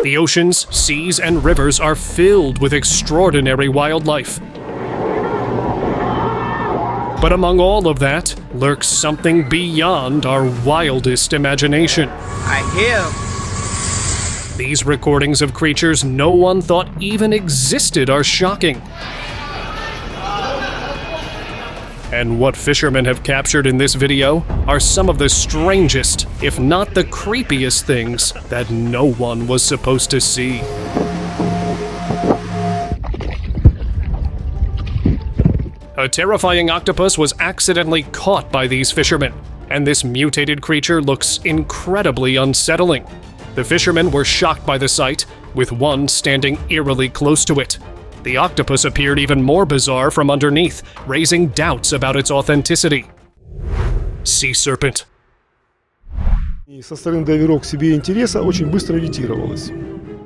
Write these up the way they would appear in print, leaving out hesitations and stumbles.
The oceans, seas, and rivers are filled with extraordinary wildlife. But among all of that lurks something beyond our wildest imagination. I hear. These recordings of creatures no one thought even existed are shocking. And what fishermen have captured in this video are some of the strangest, if not the creepiest things that no one was supposed to see. A terrifying octopus was accidentally caught by these fishermen, and this mutated creature looks incredibly unsettling. The fishermen were shocked by the sight, with one standing eerily close to it. The octopus appeared even more bizarre from underneath, raising doubts about its authenticity. Sea serpent. Со стороны дайверов к себе интереса очень быстро ретировалась.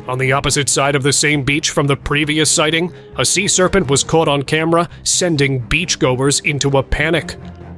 On the opposite side of the same beach from the previous sighting, a sea serpent was caught on camera, sending beachgoers into a panic.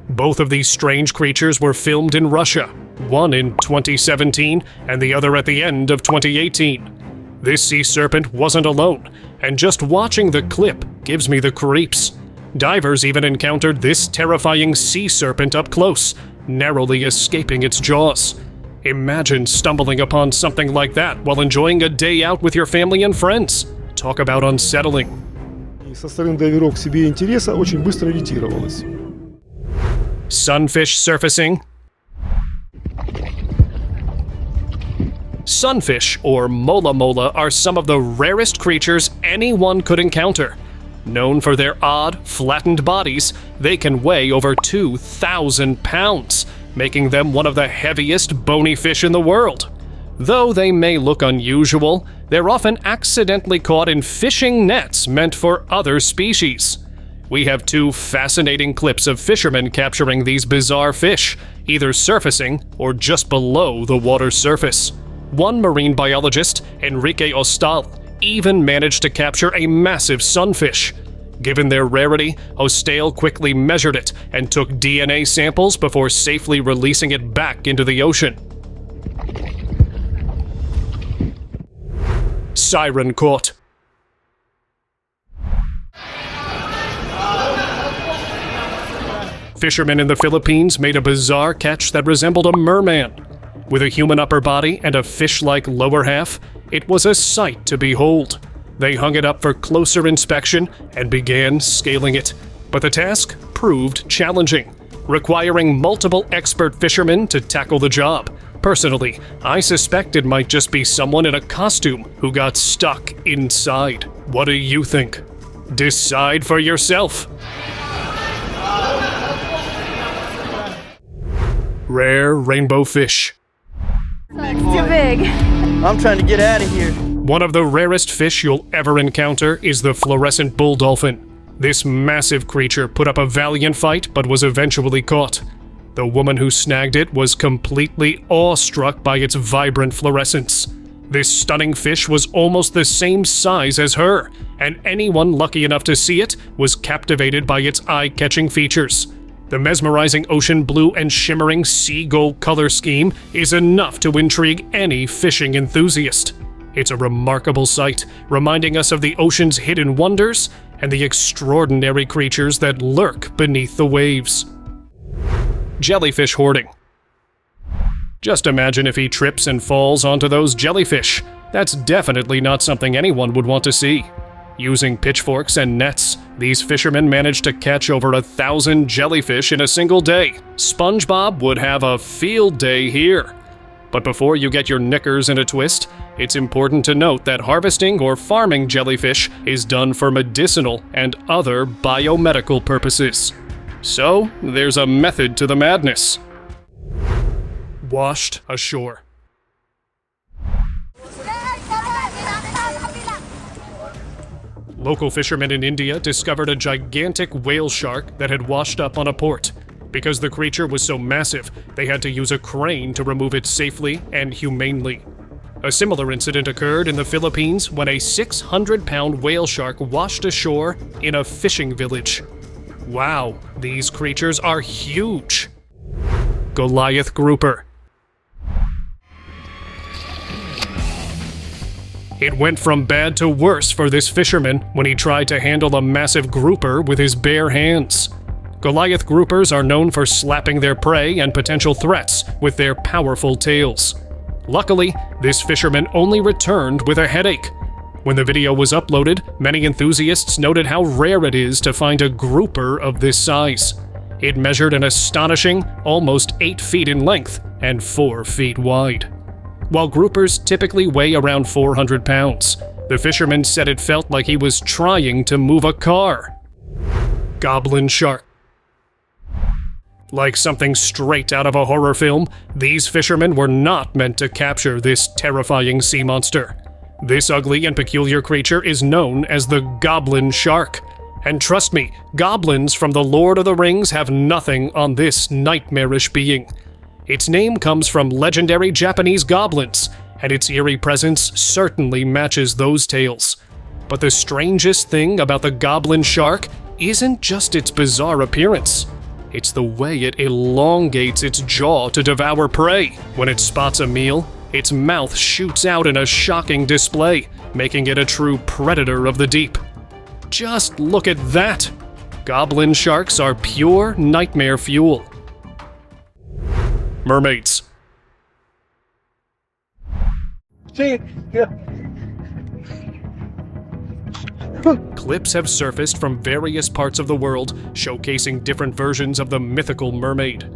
Both of these strange creatures were filmed in Russia, one in 2017 and the other at the end of 2018. This sea serpent wasn't alone, and just watching the clip gives me the creeps. Divers even encountered this terrifying sea serpent up close, narrowly escaping its jaws. Imagine stumbling upon something like that while enjoying a day out with your family and friends. Talk about unsettling. Со стороны дайверов к себе интереса очень быстро ретировалась. Sunfish surfacing. Sunfish, or mola mola, are some of the rarest creatures anyone could encounter. Known for their odd, flattened bodies, they can weigh over 2,000 pounds, making them one of the heaviest bony fish in the world. Though they may look unusual, they're often accidentally caught in fishing nets meant for other species. We have two fascinating clips of fishermen capturing these bizarre fish, either surfacing or just below the water's surface. One marine biologist, Enrique Ostal, even managed to capture a massive sunfish. Given their rarity, Ostal quickly measured it and took DNA samples before safely releasing it back into the ocean. Siren caught. Fishermen in the Philippines made a bizarre catch that resembled a merman. With a human upper body and a fish-like lower half, it was a sight to behold. They hung it up for closer inspection and began scaling it. But the task proved challenging, requiring multiple expert fishermen to tackle the job. Personally, I suspect it might just be someone in a costume who got stuck inside. What do you think? Decide for yourself. Rare rainbow fish. It's too big. I'm trying to get out of here. One of the rarest fish you'll ever encounter is the fluorescent bull dolphin. This massive creature put up a valiant fight but was eventually caught. The woman who snagged it was completely awestruck by its vibrant fluorescence. This stunning fish was almost the same size as her, and anyone lucky enough to see it was captivated by its eye-catching features. The mesmerizing ocean blue and shimmering sea gold color scheme is enough to intrigue any fishing enthusiast. It's a remarkable sight, reminding us of the ocean's hidden wonders and the extraordinary creatures that lurk beneath the waves. Jellyfish hoarding. Just imagine if he trips and falls onto those jellyfish. That's definitely not something anyone would want to see. Using pitchforks and nets, these fishermen managed to catch over 1,000 jellyfish in a single day. SpongeBob would have a field day here. But before you get your knickers in a twist, it's important to note that harvesting or farming jellyfish is done for medicinal and other biomedical purposes. So, there's a method to the madness. Washed ashore. Local fishermen in India discovered a gigantic whale shark that had washed up on a port. Because the creature was so massive, they had to use a crane to remove it safely and humanely. A similar incident occurred in the Philippines when a 600-pound whale shark washed ashore in a fishing village. Wow, these creatures are huge! Goliath grouper. It went from bad to worse for this fisherman when he tried to handle a massive grouper with his bare hands. Goliath groupers are known for slapping their prey and potential threats with their powerful tails. Luckily, this fisherman only returned with a headache. When the video was uploaded, many enthusiasts noted how rare it is to find a grouper of this size. It measured an astonishing almost 8 feet in length and 4 feet wide. While groupers typically weigh around 400 pounds, the fisherman said it felt like he was trying to move a car. Goblin shark. Like something straight out of a horror film, these fishermen were not meant to capture this terrifying sea monster. This ugly and peculiar creature is known as the Goblin shark. And trust me, goblins from the Lord of the Rings have nothing on this nightmarish being. Its name comes from legendary Japanese goblins, and its eerie presence certainly matches those tales. But the strangest thing about the goblin shark isn't just its bizarre appearance. It's the way it elongates its jaw to devour prey. When it spots a meal, its mouth shoots out in a shocking display, making it a true predator of the deep. Just look at that! Goblin sharks are pure nightmare fuel. Mermaids. Clips have surfaced from various parts of the world showcasing different versions of the mythical mermaid.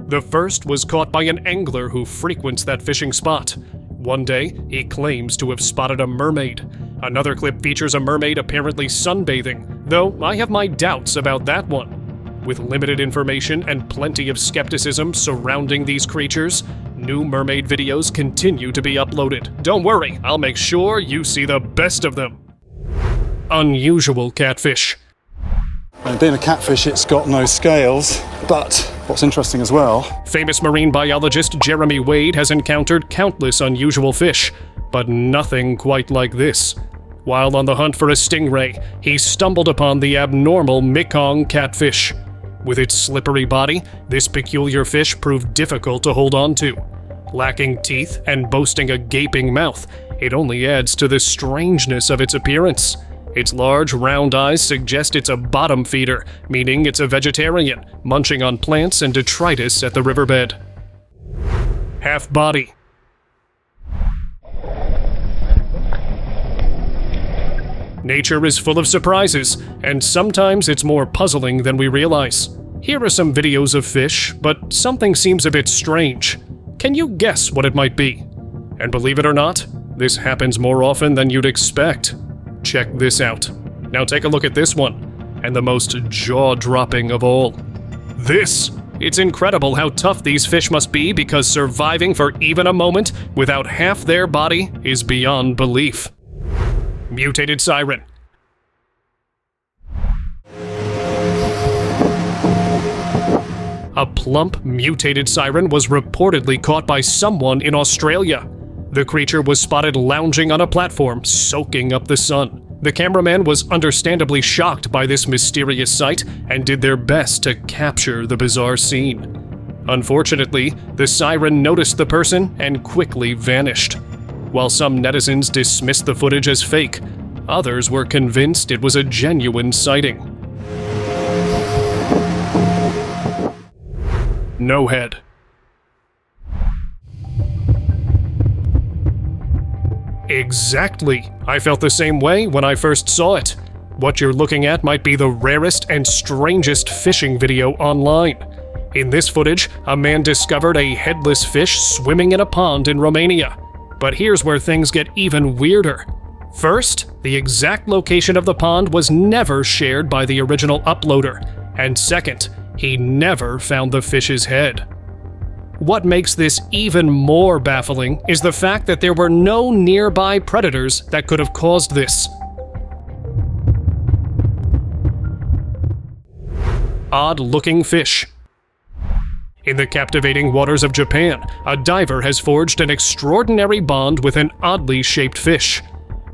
The first was caught by an angler who frequents that fishing spot. One day, he claims to have spotted a mermaid. Another clip features a mermaid apparently sunbathing, though I have my doubts about that one. With limited information and plenty of skepticism surrounding these creatures, new mermaid videos continue to be uploaded. Don't worry, I'll make sure you see the best of them. Unusual catfish. And being a catfish, it's got no scales, but what's interesting as well... Famous marine biologist Jeremy Wade has encountered countless unusual fish, but nothing quite like this. While on the hunt for a stingray, he stumbled upon the abnormal Mekong catfish. With its slippery body, this peculiar fish proved difficult to hold on to. Lacking teeth and boasting a gaping mouth, it only adds to the strangeness of its appearance. Its large, round eyes suggest it's a bottom feeder, meaning it's a vegetarian, munching on plants and detritus at the riverbed. Half body. Nature is full of surprises, and sometimes it's more puzzling than we realize. Here are some videos of fish, but something seems a bit strange. Can you guess what it might be? And believe it or not, this happens more often than you'd expect. Check this out. Now take a look at this one, and the most jaw-dropping of all. This! It's incredible how tough these fish must be because surviving for even a moment without half their body is beyond belief. Mutated Siren. A plump, mutated siren was reportedly caught by someone in Australia. The creature was spotted lounging on a platform, soaking up the sun. The cameraman was understandably shocked by this mysterious sight and did their best to capture the bizarre scene. Unfortunately, the siren noticed the person and quickly vanished. While some netizens dismissed the footage as fake, others were convinced it was a genuine sighting. No head. Exactly! I felt the same way when I first saw it. What you're looking at might be the rarest and strangest fishing video online. In this footage, a man discovered a headless fish swimming in a pond in Romania. But here's where things get even weirder. First, the exact location of the pond was never shared by the original uploader. And second, he never found the fish's head. What makes this even more baffling is the fact that there were no nearby predators that could have caused this. Odd-looking fish. In the captivating waters of Japan, a diver has forged an extraordinary bond with an oddly shaped fish.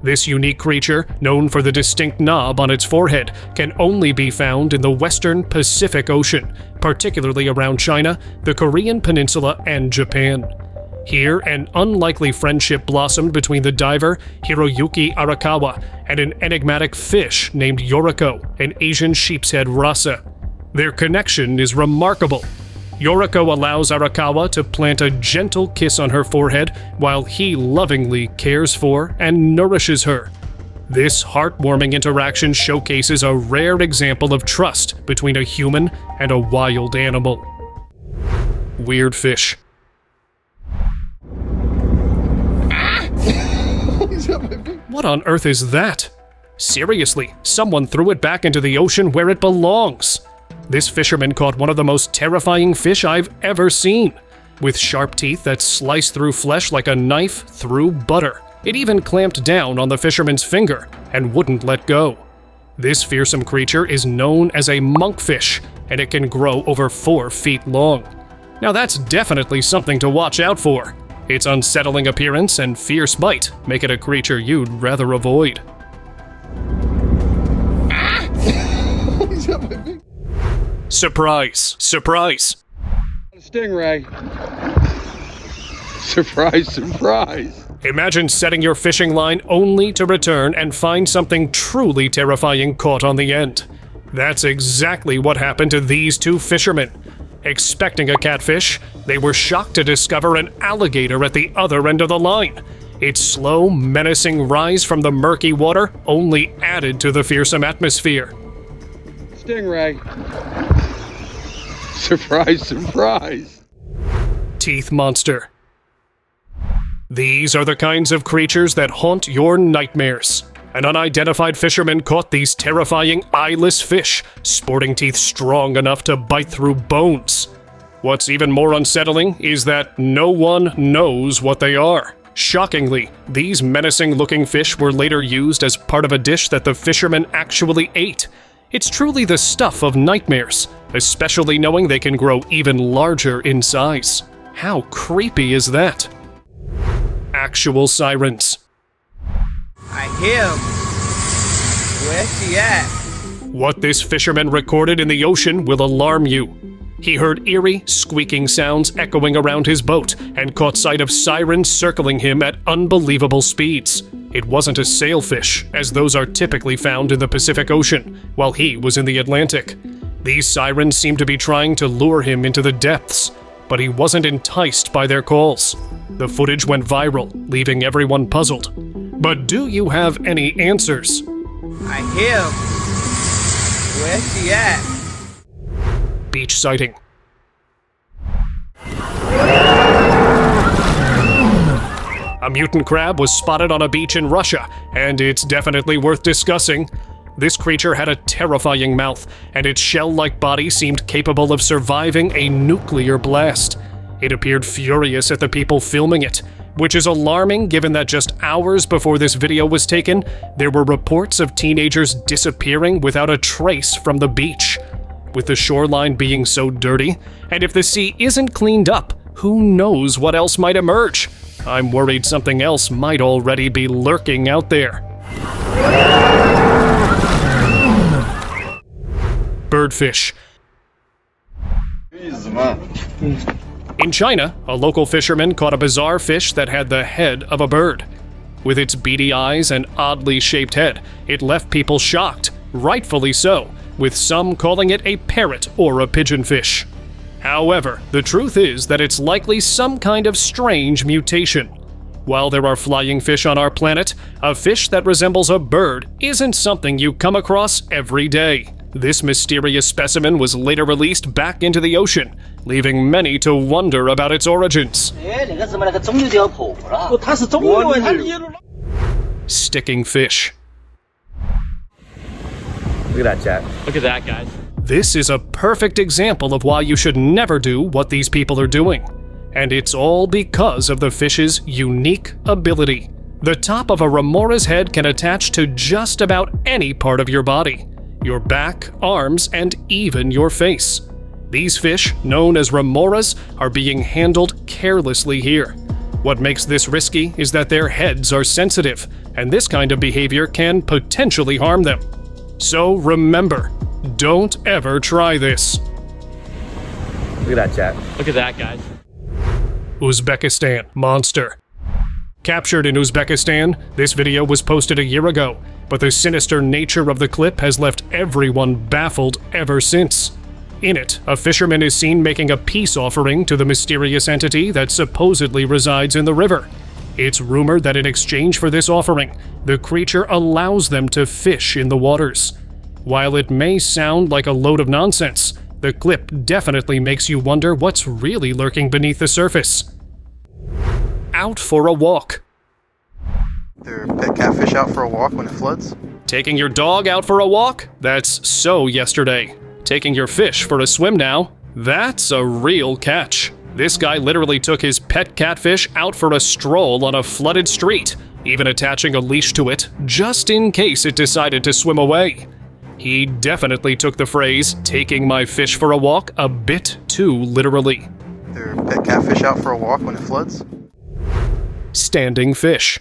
This unique creature, known for the distinct knob on its forehead, can only be found in the western Pacific Ocean, particularly around China, the Korean Peninsula, and Japan. Here, an unlikely friendship blossomed between the diver Hiroyuki Arakawa and an enigmatic fish named Yoriko, an Asian sheepshead rasa. Their connection is remarkable. Yoriko allows Arakawa to plant a gentle kiss on her forehead while he lovingly cares for and nourishes her. This heartwarming interaction showcases a rare example of trust between a human and a wild animal. Weird fish. What on earth is that? Seriously, someone threw it back into the ocean where it belongs. This fisherman caught one of the most terrifying fish I've ever seen, with sharp teeth that slice through flesh like a knife through butter. It even clamped down on the fisherman's finger and wouldn't let go. This fearsome creature is known as a monkfish, and it can grow over 4 feet long. Now that's definitely something to watch out for. Its unsettling appearance and fierce bite make it a creature you'd rather avoid. Surprise! Surprise! Stingray. Surprise, surprise. Imagine setting your fishing line only to return and find something truly terrifying caught on the end. That's exactly what happened to these two fishermen. Expecting a catfish, they were shocked to discover an alligator at the other end of the line. Its slow, menacing rise from the murky water only added to the fearsome atmosphere. Stingray. Surprise, surprise. Teeth monster. These are the kinds of creatures that haunt your nightmares. An unidentified fisherman caught these terrifying eyeless fish, sporting teeth strong enough to bite through bones. What's even more unsettling is that no one knows what they are. Shockingly, these menacing-looking fish were later used as part of a dish that the fisherman actually ate. It's truly the stuff of nightmares, especially knowing they can grow even larger in size. How creepy is that? Actual sirens. I hear him. Where's he at? What this fisherman recorded in the ocean will alarm you. He heard eerie, squeaking sounds echoing around his boat and caught sight of sirens circling him at unbelievable speeds. It wasn't a sailfish, as those are typically found in the Pacific Ocean, while he was in the Atlantic. These sirens seemed to be trying to lure him into the depths, but he wasn't enticed by their calls. The footage went viral, leaving everyone puzzled. But do you have any answers? I hear him. Where's he at? Beach sighting. A mutant crab was spotted on a beach in Russia, and it's definitely worth discussing. This creature had a terrifying mouth, and its shell-like body seemed capable of surviving a nuclear blast. It appeared furious at the people filming it, which is alarming given that just hours before this video was taken, there were reports of teenagers disappearing without a trace from the beach. With the shoreline being so dirty, and if the sea isn't cleaned up, who knows what else might emerge? I'm worried something else might already be lurking out there. Birdfish. In China, a local fisherman caught a bizarre fish that had the head of a bird. With its beady eyes and oddly shaped head, it left people shocked, rightfully so, with some calling it a parrot or a pigeonfish. However, the truth is that it's likely some kind of strange mutation. While there are flying fish on our planet, a fish that resembles a bird isn't something you come across every day. This mysterious specimen was later released back into the ocean, leaving many to wonder about its origins. Sticking fish. Look at that, chat. Look at that, guys. This is a perfect example of why you should never do what these people are doing. And it's all because of the fish's unique ability. The top of a remora's head can attach to just about any part of your body. Your back, arms, and even your face. These fish, known as remoras, are being handled carelessly here. What makes this risky is that their heads are sensitive, and this kind of behavior can potentially harm them. So remember, don't ever try this. Look at that, chat. Look at that, guys. Uzbekistan monster. Captured in Uzbekistan, this video was posted a year ago, but the sinister nature of the clip has left everyone baffled ever since. In it, a fisherman is seen making a peace offering to the mysterious entity that supposedly resides in the river. It's rumored that in exchange for this offering, the creature allows them to fish in the waters. While it may sound like a load of nonsense, the clip definitely makes you wonder what's really lurking beneath the surface. Out for a walk. Their pet catfish out for a walk when it floods? Taking your dog out for a walk? That's so yesterday. Taking your fish for a swim now? That's a real catch. This guy literally took his pet catfish out for a stroll on a flooded street, even attaching a leash to it just in case it decided to swim away. He definitely took the phrase, "taking my fish for a walk," a bit too literally. Their pet catfish out for a walk when it floods? Standing fish.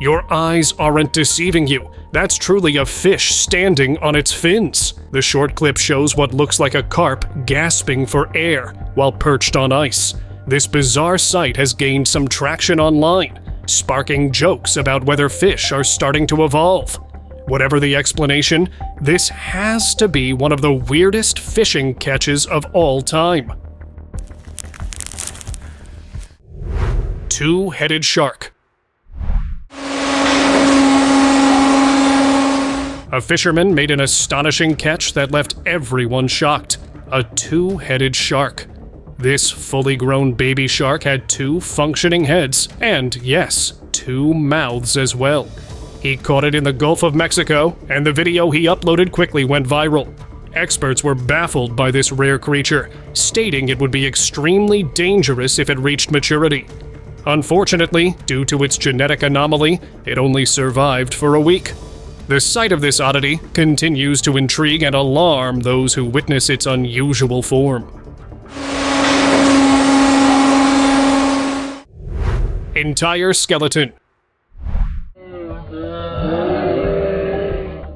Your eyes aren't deceiving you. That's truly a fish standing on its fins. The short clip shows what looks like a carp gasping for air while perched on ice. This bizarre sight has gained some traction online, sparking jokes about whether fish are starting to evolve. Whatever the explanation, this has to be one of the weirdest fishing catches of all time. Two-headed shark. A fisherman made an astonishing catch that left everyone shocked. A two-headed shark. This fully grown baby shark had two functioning heads, and yes, two mouths as well. He caught it in the Gulf of Mexico, and the video he uploaded quickly went viral. Experts were baffled by this rare creature, stating it would be extremely dangerous if it reached maturity. Unfortunately, due to its genetic anomaly, it only survived for a week. The sight of this oddity continues to intrigue and alarm those who witness its unusual form. Entire skeleton.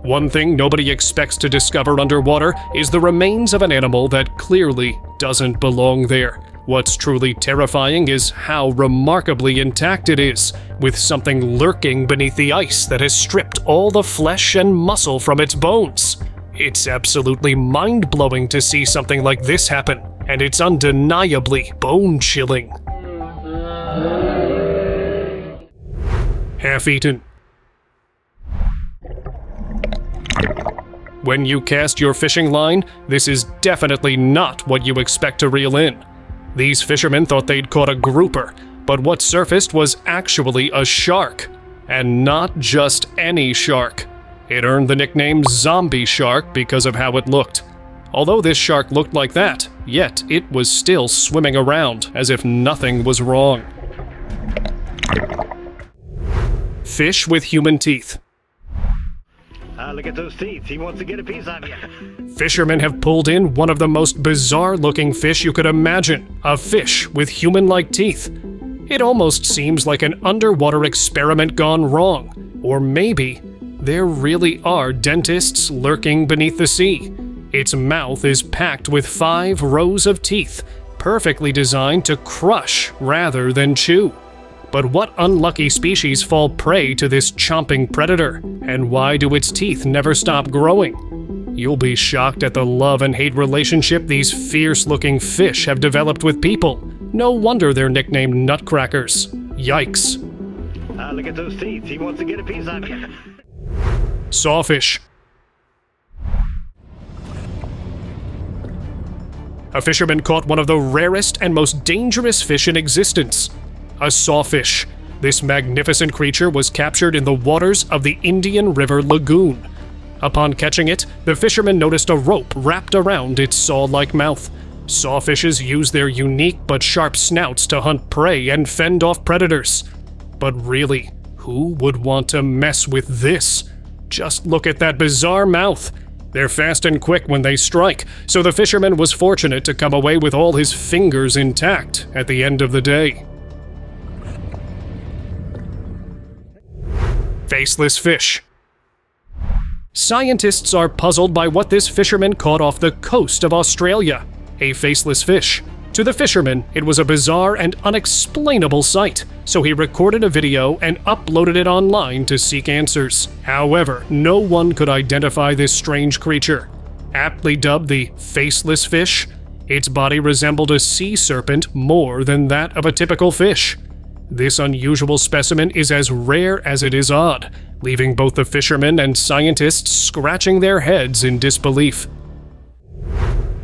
One thing nobody expects to discover underwater is the remains of an animal that clearly doesn't belong there. What's truly terrifying is how remarkably intact it is, with something lurking beneath the ice that has stripped all the flesh and muscle from its bones. It's absolutely mind-blowing to see something like this happen, and it's undeniably bone-chilling. Half-eaten. When you cast your fishing line, this is definitely not what you expect to reel in. These fishermen thought they'd caught a grouper, but what surfaced was actually a shark. And not just any shark. It earned the nickname zombie shark because of how it looked. Although this shark looked like that, yet it was still swimming around as if nothing was wrong. Fish with human teeth. Look at those teeth. He wants to get a piece of you. Fishermen have pulled in one of the most bizarre-looking fish you could imagine. A fish with human-like teeth. It almost seems like an underwater experiment gone wrong. Or maybe there really are dentists lurking beneath the sea. Its mouth is packed with 5 rows of teeth, perfectly designed to crush rather than chew. But what unlucky species fall prey to this chomping predator? And why do its teeth never stop growing? You'll be shocked at the love and hate relationship these fierce-looking fish have developed with people. No wonder they're nicknamed nutcrackers. Yikes. Look at those teeth. He wants to get a piece of you. Sawfish. A fisherman caught one of the rarest and most dangerous fish in existence. A sawfish. This magnificent creature was captured in the waters of the Indian River Lagoon. Upon catching it, the fisherman noticed a rope wrapped around its saw-like mouth. Sawfishes use their unique but sharp snouts to hunt prey and fend off predators. But really, who would want to mess with this? Just look at that bizarre mouth. They're fast and quick when they strike, so the fisherman was fortunate to come away with all his fingers intact at the end of the day. Faceless fish. Scientists are puzzled by what this fisherman caught off the coast of Australia. a faceless fish. To the fisherman, it was a bizarre and unexplainable sight, so he recorded a video and uploaded it online to seek answers. However, no one could identify this strange creature. Aptly dubbed the faceless fish, its body resembled a sea serpent more than that of a typical fish. This unusual specimen is as rare as it is odd, leaving both the fishermen and scientists scratching their heads in disbelief.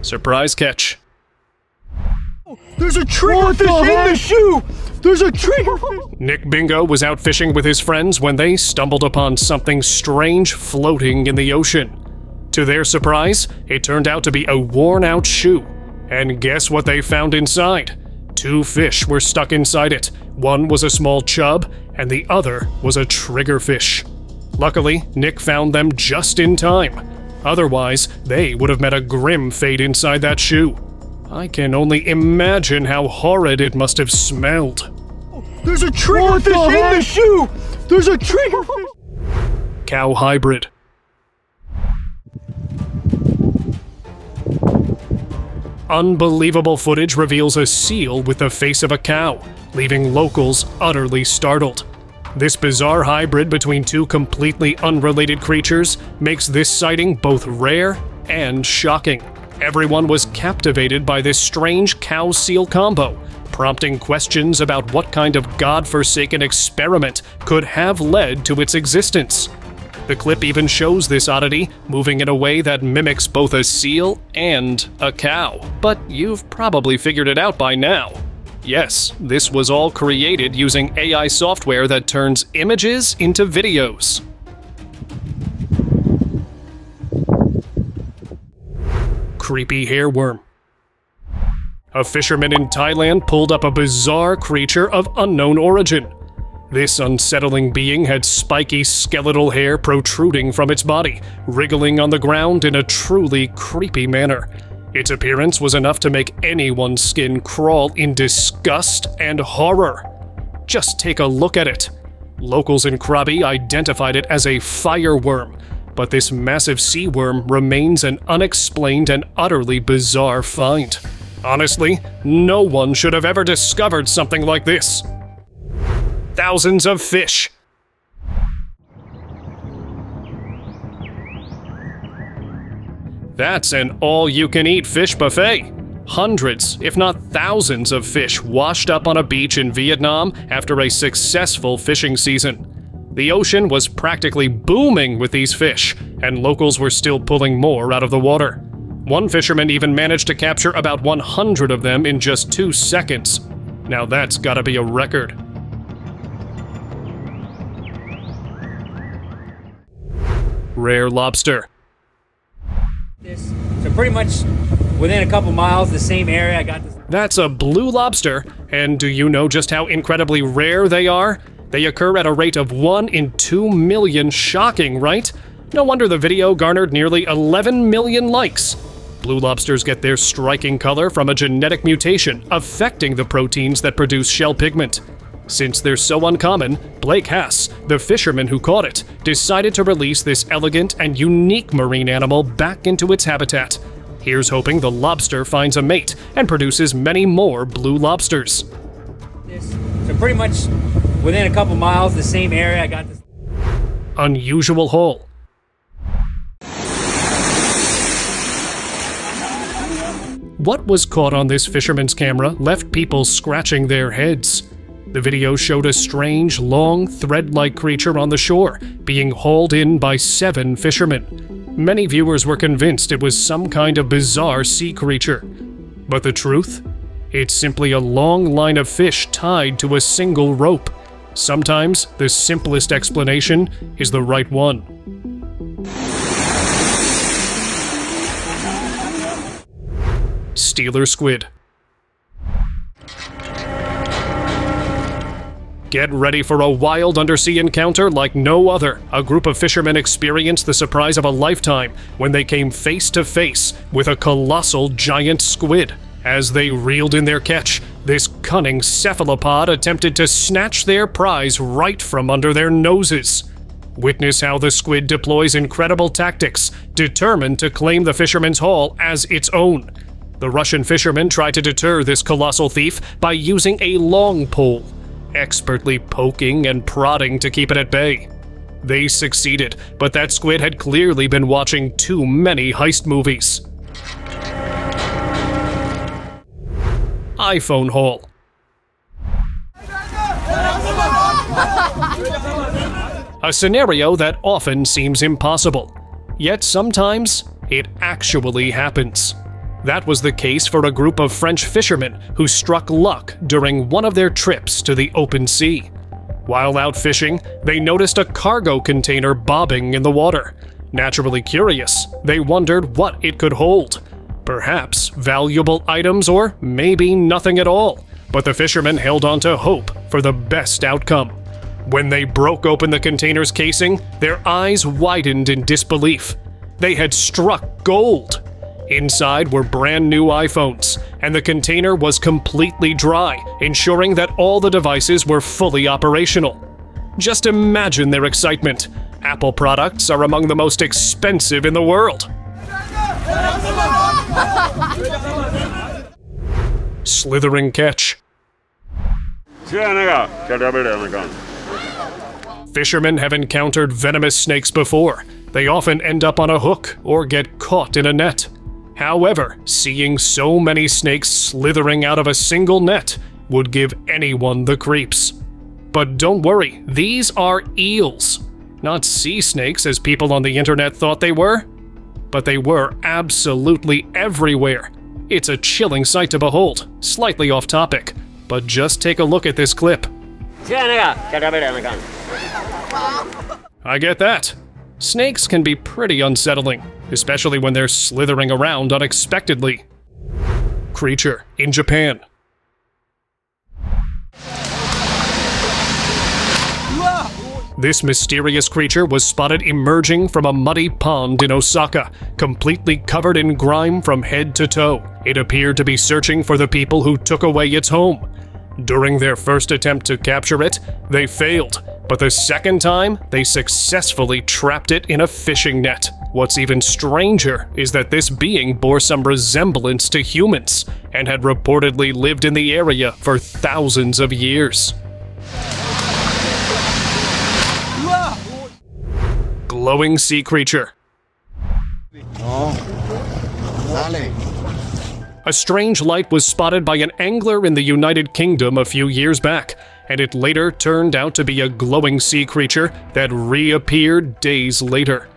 Surprise catch. There's a triggerfish in the shoe! There's a triggerfish! Nick Bingo was out fishing with his friends when they stumbled upon something strange floating in the ocean. To their surprise, it turned out to be a worn-out shoe. And guess what they found inside? 2 fish were stuck inside it. One was a small chub, and the other was a triggerfish. Luckily, Nick found them just in time. Otherwise, they would have met a grim fate inside that shoe. I can only imagine how horrid it must have smelled. There's a triggerfish in the shoe! There's a triggerfish! Cow hybrid. Unbelievable footage reveals a seal with the face of a cow, leaving locals utterly startled. This bizarre hybrid between 2 completely unrelated creatures makes this sighting both rare and shocking. Everyone was captivated by this strange cow-seal combo, prompting questions about what kind of godforsaken experiment could have led to its existence. The clip even shows this oddity moving in a way that mimics both a seal and a cow. But you've probably figured it out by now. Yes, this was all created using AI software that turns images into videos. Creepy hairworm. A fisherman in Thailand pulled up a bizarre creature of unknown origin. This unsettling being had spiky skeletal hair protruding from its body, wriggling on the ground in a truly creepy manner. Its appearance was enough to make anyone's skin crawl in disgust and horror. Just take a look at it. Locals in Krabi identified it as a fireworm, but this massive sea worm remains an unexplained and utterly bizarre find. Honestly, no one should have ever discovered something like this. Thousands of fish. That's an all-you-can-eat fish buffet. Hundreds, if not thousands of fish washed up on a beach in Vietnam after a successful fishing season. The ocean was practically booming with these fish, and locals were still pulling more out of the water. One fisherman even managed to capture about 100 of them in just 2 seconds. Now that's gotta be a record. Rare lobster. So pretty much within a couple miles, the same area, I got this. That's a blue lobster, and do you know just how incredibly rare they are? They occur at a rate of 1 in 2 million. Shocking, right? No wonder the video garnered nearly 11 million likes. Blue lobsters get their striking color from a genetic mutation affecting the proteins that produce shell pigment. Since they're so uncommon, Blake Hass, the fisherman who caught it, decided to release this elegant and unique marine animal back into its habitat. Here's hoping the lobster finds a mate and produces many more blue lobsters. So pretty much within a couple miles, the same area, I got this. Unusual haul. What was caught on this fisherman's camera left people scratching their heads. The video showed a strange, long, thread-like creature on the shore, being hauled in by 7 fishermen. Many viewers were convinced it was some kind of bizarre sea creature. But the truth? It's simply a long line of fish tied to a single rope. Sometimes the simplest explanation is the right one. Steeler squid. Get ready for a wild undersea encounter like no other. A group of fishermen experienced the surprise of a lifetime when they came face to face with a colossal giant squid. As they reeled in their catch, this cunning cephalopod attempted to snatch their prize right from under their noses. Witness how the squid deploys incredible tactics, determined to claim the fisherman's haul as its own. The Russian fishermen tried to deter this colossal thief by using a long pole, expertly poking and prodding to keep it at bay. They succeeded, but that squid had clearly been watching too many heist movies. iPhone haul. A scenario that often seems impossible, yet sometimes it actually happens. That was the case for a group of French fishermen who struck luck during one of their trips to the open sea. While out fishing, they noticed a cargo container bobbing in the water. Naturally curious, they wondered what it could hold. Perhaps valuable items or maybe nothing at all. But the fishermen held on to hope for the best outcome. When they broke open the container's casing, their eyes widened in disbelief. They had struck gold. Inside were brand new iPhones, and the container was completely dry, ensuring that all the devices were fully operational. Just imagine their excitement. Apple products are among the most expensive in the world. Slithering catch. Fishermen have encountered venomous snakes before. They often end up on a hook or get caught in a net. However, seeing so many snakes slithering out of a single net would give anyone the creeps. But don't worry, these are eels, not sea snakes as people on the internet thought they were. But they were absolutely everywhere. It's a chilling sight to behold, slightly off topic, but just take a look at this clip. I get that. Snakes can be pretty unsettling, especially when they're slithering around unexpectedly. Creature in Japan. This mysterious creature was spotted emerging from a muddy pond in Osaka, completely covered in grime from head to toe. It appeared to be searching for the people who took away its home. During their first attempt to capture it, they failed, but the second time, they successfully trapped it in a fishing net. What's even stranger is that this being bore some resemblance to humans and had reportedly lived in the area for thousands of years. Glowing sea creature. A strange light was spotted by an angler in the United Kingdom a few years back, and it later turned out to be a glowing sea creature that reappeared days later.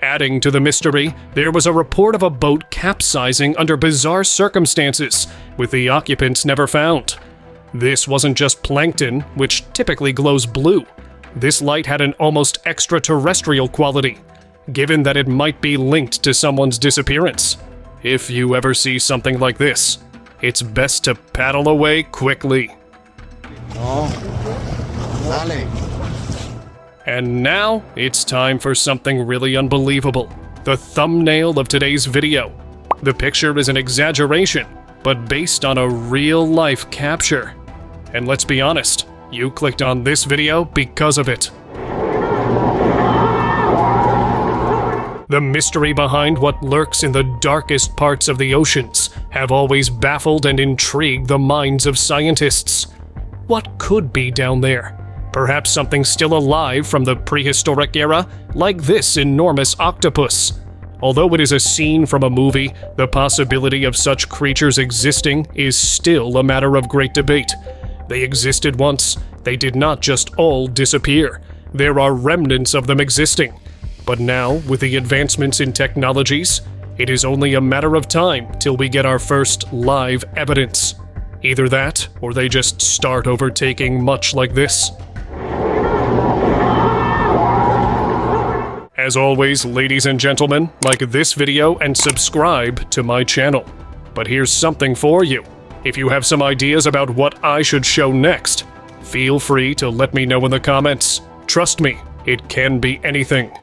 Adding to the mystery, there was a report of a boat capsizing under bizarre circumstances, with the occupants never found. This wasn't just plankton, which typically glows blue. This light had an almost extraterrestrial quality, given that it might be linked to someone's disappearance. If you ever see something like this, it's best to paddle away quickly. And now, it's time for something really unbelievable. The thumbnail of today's video. The picture is an exaggeration, but based on a real-life capture. And let's be honest, you clicked on this video because of it. The mystery behind what lurks in the darkest parts of the oceans have always baffled and intrigued the minds of scientists. What could be down there? Perhaps something still alive from the prehistoric era, like this enormous octopus. Although it is a scene from a movie, the possibility of such creatures existing is still a matter of great debate. They existed once. They did not just all disappear. There are remnants of them existing. But now, with the advancements in technologies, it is only a matter of time till we get our first live evidence. Either that, or they just start overtaking much like this. As always, ladies and gentlemen, like this video and subscribe to my channel. But here's something for you. If you have some ideas about what I should show next, feel free to let me know in the comments. Trust me, it can be anything.